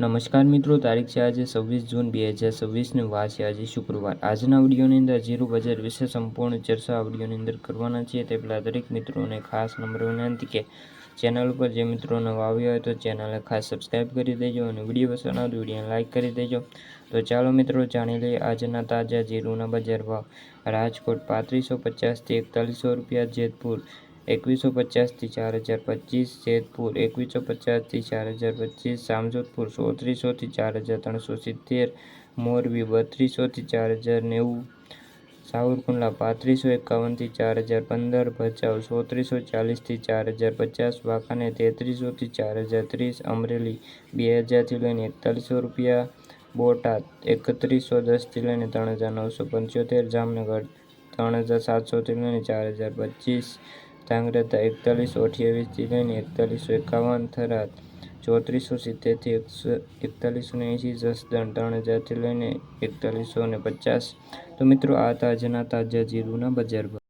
નમસ્કાર મિત્રો, તારીખ છે આજે 26 જૂન 2026 વાર છે આજે શુક્રવાર। આજના વિડીયોની અંદર જીરું બજાર વિશે સંપૂર્ણ ચર્ચા આ વિડીયોની અંદર કરવાના છીએ। તે પહેલાં દરેક મિત્રોને ખાસ નમ્ર વિનંતી કે ચેનલ ઉપર જે મિત્રો નવા આવ્યા હોય તો ચેનલને ખાસ સબસ્ક્રાઈબ કરી દેજો અને વિડીયો પસંદ આવે તો વિડીયોને લાઇક કરી દેજો। તો ચાલો મિત્રો જાણી લઈએ આજના તાજા જીરુના બજાર ભાવ। રાજકોટ 3550 થી 4100 રૂપિયા, જેતપુર 2150 થી 4025, જેતપુર 2150 થી 4025, જામજોધપુર 3400 થી 4370, મોરબી 3200 થી 4090, સાવરકુંડલા 3551 થી 4015, ભચાઉ 3440 થી 4050, વાંકાનેર 3300 થી 4030, અમરેલી 2000 થી લઈને 4100 રૂપિયા, બોટાદ 3110 થી લઈને 3975, જામનગર 3700 થી લઈને 4025, ધ્રાંગધ્રા 4128 થી લઈને 4151, થરાદ 3470 થી 4180, જસદણ 3000 થી લઈને 4150। તો મિત્રો આ હતા આજના તાજા જીરુના બજાર ભાવ।